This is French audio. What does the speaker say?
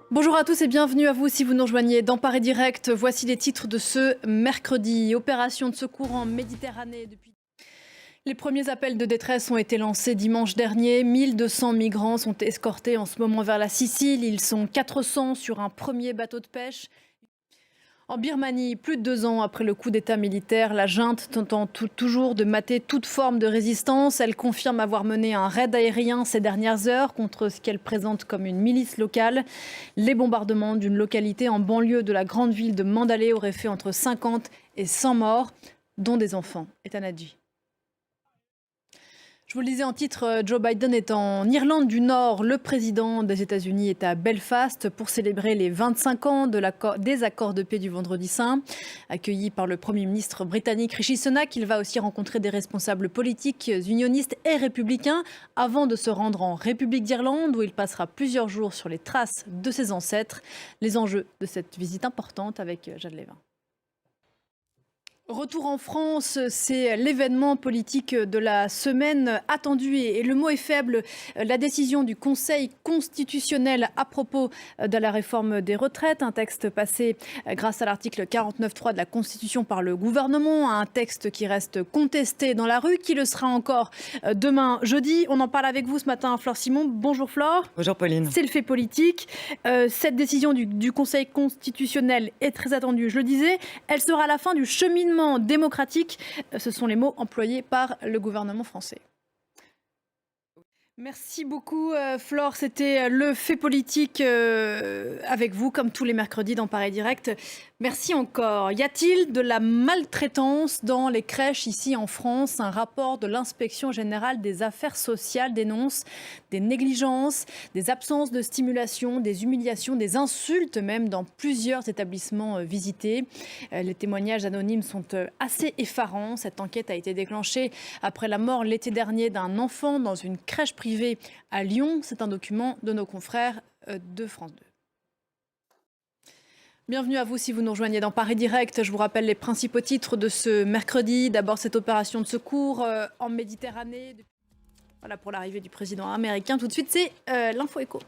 Bonjour à tous et bienvenue à vous si vous nous rejoignez dans Paris Direct. Voici les titres de ce mercredi. Opération de secours en Méditerranée depuis... Les premiers appels de détresse ont été lancés dimanche dernier. 1200 migrants sont escortés en ce moment vers la Sicile. Ils sont 400 sur un premier bateau de pêche. En Birmanie, plus de 2 ans après le coup d'État militaire, la junte tentant toujours de mater toute forme de résistance. Elle confirme avoir mené un raid aérien ces dernières heures contre ce qu'elle présente comme une milice locale. Les bombardements d'une localité en banlieue de la grande ville de Mandalay auraient fait entre 50 et 100 morts, dont des enfants. Etanadji. Je vous le disais en titre, Joe Biden est en Irlande du Nord. Le président des États-Unis est à Belfast pour célébrer les 25 ans des accords de paix du Vendredi Saint. Accueilli par le Premier ministre britannique Rishi Sunak, il va aussi rencontrer des responsables politiques, unionistes et républicains avant de se rendre en République d'Irlande où il passera plusieurs jours sur les traces de ses ancêtres. Les enjeux de cette visite importante avec Jade Lévin. Retour en France, c'est l'événement politique de la semaine attendu et le mot est faible. La décision du Conseil constitutionnel à propos de la réforme des retraites, un texte passé grâce à l'article 49.3 de la Constitution par le gouvernement, un texte qui reste contesté dans la rue, qui le sera encore demain jeudi. On en parle avec vous ce matin, Flore Simon. Bonjour Flore. Bonjour Pauline. C'est le fait politique. Cette décision du Conseil constitutionnel est très attendue. Je le disais, elle sera la fin du cheminement démocratique. Ce sont les mots employés par le gouvernement français. Merci beaucoup Flore, c'était le fait politique avec vous comme tous les mercredis dans Paris Direct. Merci encore. Y a-t-il de la maltraitance dans les crèches ici en France? Un rapport de l'inspection générale des affaires sociales dénonce des négligences, des absences de stimulation, des humiliations, des insultes même dans plusieurs établissements visités. Les témoignages anonymes sont assez effarants. Cette enquête a été déclenchée après la mort l'été dernier d'un enfant dans une crèche privée à Lyon. C'est un document de nos confrères de France 2. Bienvenue à vous si vous nous rejoignez dans Paris Direct. Je vous rappelle les principaux titres de ce mercredi. D'abord, cette opération de secours en Méditerranée. Voilà pour l'arrivée du président américain. Tout de suite, c'est l'info éco.